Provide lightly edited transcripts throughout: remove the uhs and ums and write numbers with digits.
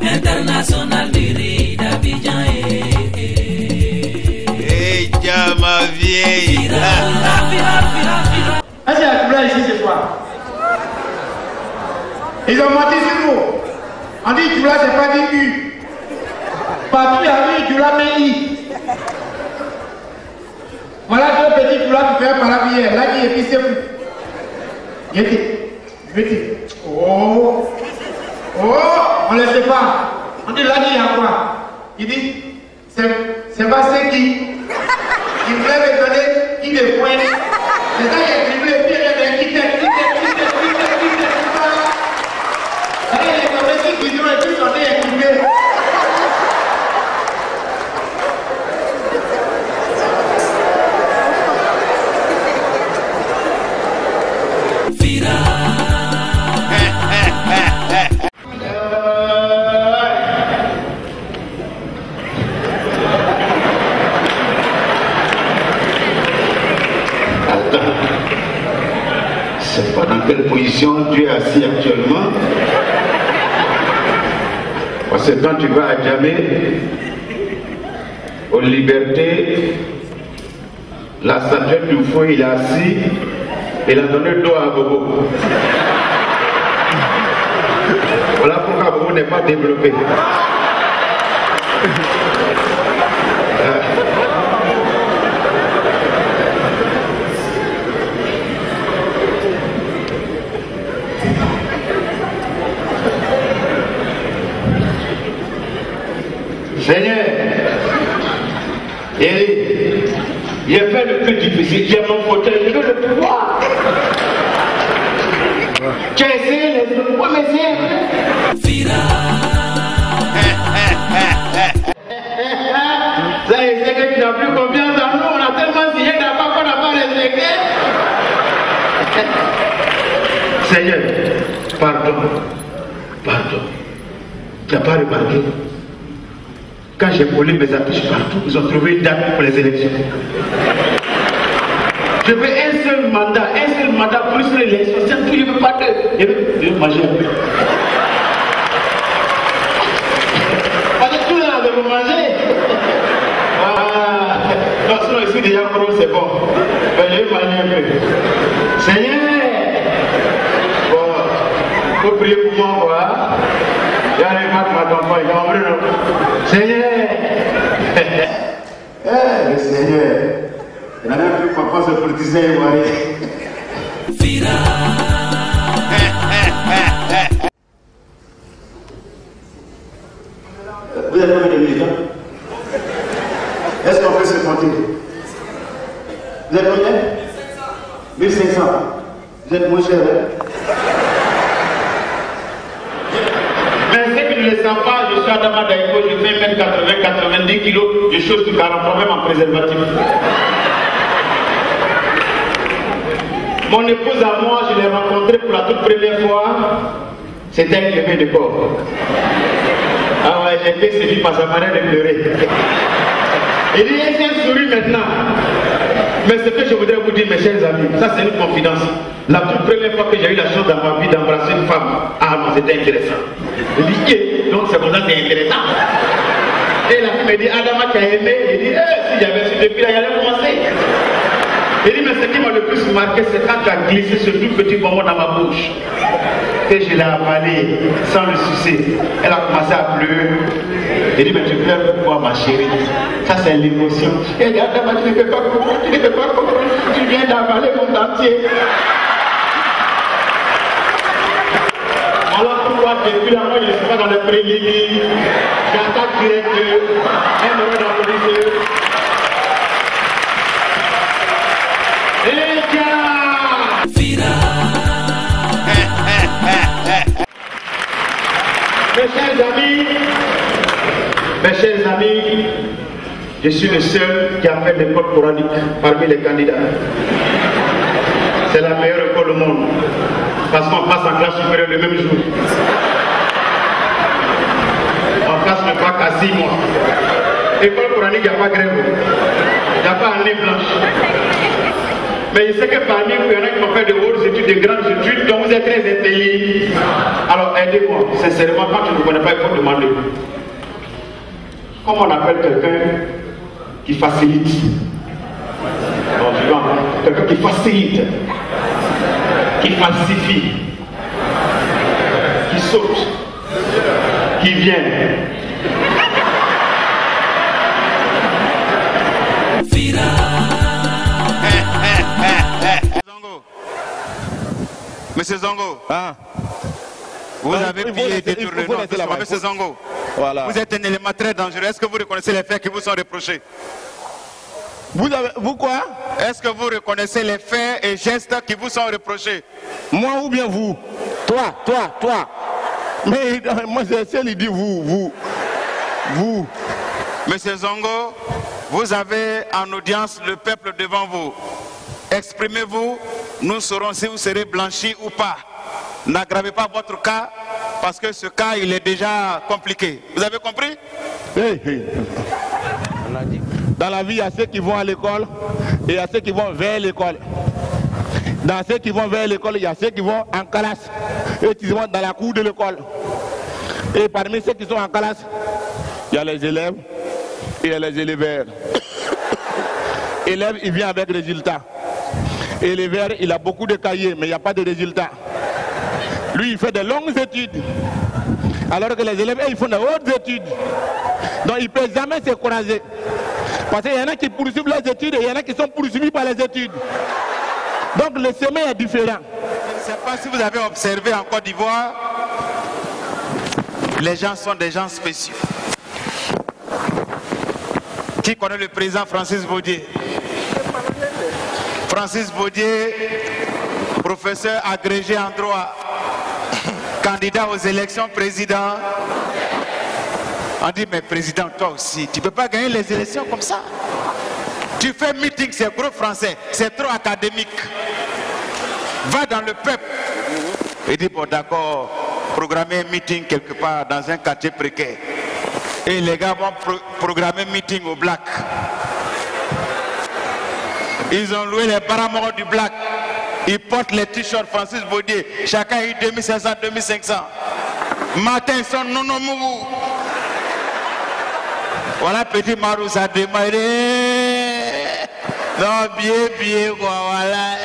international de riz d'Abidjan. Hey, ma vieille. Est-ce qu'il y a du blanc ici ce soir? Ils ont menti sur nous. On dit du blanc, c'est pas dit U. Partout il y a eu du blanc, mais I. Voilà deux petits du blanc qui fait par la bière. Là, qui est pissé. Petit. Oh, on ne le sait pas. On dit là, il y a quoi? Il dit, c'est pas ce qui voulait me donner, qui me pointe. C'est ça qui est criblé, puis il qui t'aide. Allez, les commerçants qui disent, et puis on est criblé. C'est pas dans quelle position tu es assis actuellement. Parce que quand tu vas à Djamé, aux Libertés, la statuette du fou, il est assis, il a donné le dos à Bobo. Voilà pourquoi Bobo n'est pas développé. Seigneur, il a fait le plus difficile, j'ai mon fauteuil, je veux le pouvoir. Tu as essayé les autres, moi mais c'est... Ça c'est que tu n'as plus confiance en nous, on a tellement signé d'abord qu'on n'a pas respecté. Seigneur, pardon. Tu n'as pas remarqué? Quand j'ai collé mes affiches partout, ils ont trouvé une date pour les élections. Je veux un seul mandat plus l'élection. C'est tout, je ne veux pas que... Je veux manger un peu. Parce que tout là, de vous manger. Non, sinon ici déjà gros, c'est bon. Je vais manger un peu. Seigneur, bon, il faut prier pour moi, voilà. Il y a les marques, ma campagne, il va ouvrir le... Seigneur! Le Seigneur! Il n'a même plus papa ce politicien ivoirien. Vous êtes combien de militants? Est-ce qu'on peut se compter? Vous êtes combien? 1500. Vous êtes moins cher, hein? Je ne les sens pas, je suis Adama Daïko, je fais 1m80, 90 kg, je chose sur 43 même en préservatif. Mon épouse à moi, je l'ai rencontrée pour la toute première fois, c'était un levée de corps. Ah ouais, j'ai été séduit par sa manière de pleurer. Il dit, il vient sourire maintenant. Mais ce que je voudrais vous dire, mes chers amis, ça c'est une confidence. La toute première fois que j'ai eu la chance dans ma vie d'embrasser une femme, ah non, c'était intéressant. Je dis, donc c'est pour ça que c'est intéressant. Et la fille me dit, Adama qui a aimé, il dit, si j'avais su depuis là, il allait commencer. Il dit, mais ce qui m'a le plus marqué, c'est quand tu as glissé ce tout petit bonbon dans ma bouche. Et je l'ai avalé sans le sucer. Elle a commencé à pleurer. Il dit, mais tu pleures pourquoi, ma chérie? Ça, c'est l'émotion. Et dit, Adama, tu ne peux pas comprendre, tu ne peux pas comprendre. Tu viens d'avaler mon entier. Alors pourquoi depuis là, moi, je ne suis pas dans le préliminaire. J'attaque direct un heure d'applaudissement. Et tiens! Mes chers amis, je suis le seul qui a fait l'école coranique parmi les candidats. C'est la meilleure école au monde. Parce qu'on passe en classe supérieure le même jour. On passe le bac à 6 mois. École coranique, il n'y a pas grève. Il n'y a pas année blanche. Mais je sais que parmi vous, il y en a qui ont fait de hautes études, de grandes études, donc vous êtes très intelligents. Alors aidez-moi, sincèrement, quand tu ne connais pas, il faut demander. Comment on appelle quelqu'un qui facilite? Quelqu'un qui facilite, qui falsifie, qui saute, qui vient. Monsieur Zongo, Ah. vous avez pillé et détourné. Monsieur Zongo, Voilà. vous êtes un élément très dangereux. Est-ce que vous reconnaissez les faits qui vous sont reprochés? Vous quoi? Est-ce que vous reconnaissez les faits et gestes qui vous sont reprochés? Moi ou bien vous? Toi. Mais moi, c'est celle qui dit vous. Monsieur Zongo, vous avez en audience le peuple devant vous. Exprimez-vous, nous saurons si vous serez blanchi ou pas. N'aggravez pas votre cas, parce que ce cas, il est déjà compliqué. Vous avez compris? Hey. Dans la vie, il y a ceux qui vont à l'école et il y a ceux qui vont vers l'école. Dans ceux qui vont vers l'école, il y a ceux qui vont en classe et qui vont dans la cour de l'école. Et parmi ceux qui sont en classe, il y a les élèves et il y a les élèves. Élève, il vient avec résultats. Élève, il a beaucoup de cahiers, mais il n'y a pas de résultats. Lui, il fait de longues études. Alors que les élèves, ils font de hautes études. Donc, il ne peut jamais se courager. Parce qu'il y en a qui poursuivent les études et il y en a qui sont poursuivis par les études. Donc, le chemin est différent. Je ne sais pas si vous avez observé en Côte d'Ivoire, les gens sont des gens spéciaux. Qui connaît le président Francis Baudier? Francis Baudier, professeur agrégé en droit, candidat aux élections président. On dit, mais président, toi aussi, tu ne peux pas gagner les élections comme ça. Tu fais meeting, c'est gros français, c'est trop académique. Va dans le peuple. Il dit, bon d'accord, programmer un meeting quelque part dans un quartier précaire. Et les gars vont programmer un meeting au Black. Ils ont loué les paramores du Black. Ils portent les t-shirts Francis Baudier. Chacun a eu 2500, 2500. Matin, ils sont non. Voilà, petit Marou, ça démarre. Non, bien, quoi, voilà.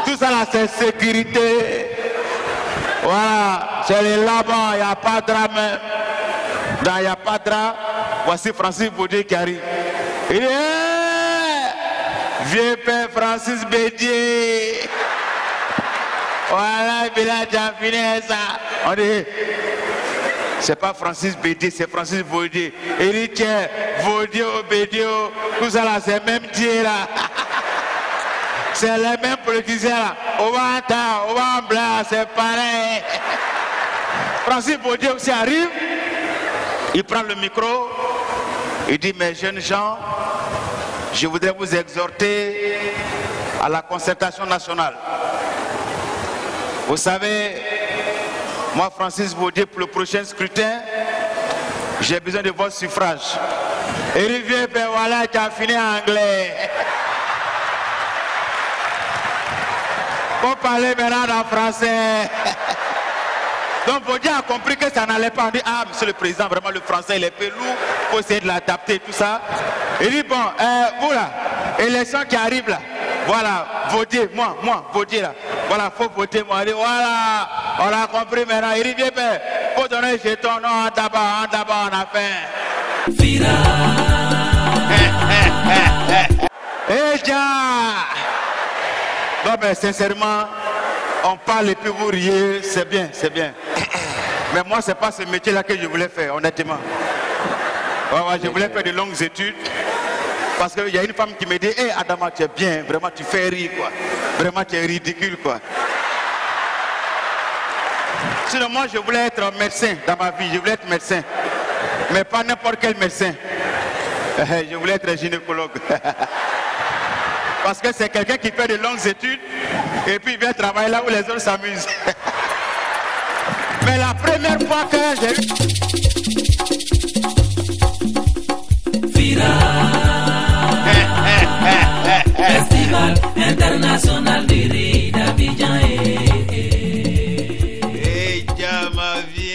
Tout ça là, c'est sécurité. Voilà, c'est les là-bas, il n'y a pas de drap même. Il n'y a pas de drap. Voici Francis Baudier qui arrive. Il dit, vieux père Francis Baudier. Voilà, il a déjà fini ça. On dit, c'est pas Francis Baudier, c'est Francis Baudier. Il dit, tiens, Baudier, tout ça là, c'est même Dieu là. C'est les mêmes politiciens là. Au blanc, c'est pareil. Francis Baudier aussi arrive. Il prend le micro. Il dit, mes jeunes gens, je voudrais vous exhorter à la concertation nationale. Vous savez, moi, Francis Baudier, pour le prochain scrutin, j'ai besoin de votre suffrage. Et il vient, ben voilà, tu as fini en anglais. Faut parler maintenant en français. Donc Baudier a compris que ça n'allait pas. On dit, ah, monsieur le président, vraiment le français il est peu lourd, il faut essayer de l'adapter, tout ça. Il dit, bon, vous là, élection qui arrive là, voilà, votez, moi, votez là. Voilà, faut voter, moi. Il dit, voilà, on a compris maintenant. Il dit, viens, ben, faut donner le jeton, non, d'abord, on a fait. Fira. Eh, déjà. Non, mais sincèrement, on parle et puis vous riez, c'est bien, c'est bien. Mais moi, c'est pas ce métier-là que je voulais faire, honnêtement. Ouais, je voulais faire de longues études. Parce qu'il y a une femme qui me dit, hé Adama, tu es bien, vraiment tu fais rire, quoi. Vraiment tu es ridicule, quoi. Sinon, moi, je voulais être médecin dans ma vie, je voulais être médecin. Mais pas n'importe quel médecin. Je voulais être gynécologue. Parce que c'est quelqu'un qui fait de longues études et puis il vient travailler là où les autres s'amusent. Mais la première fois que j'ai eu... Fira. international du riz d'Abidjan. Et ma vie.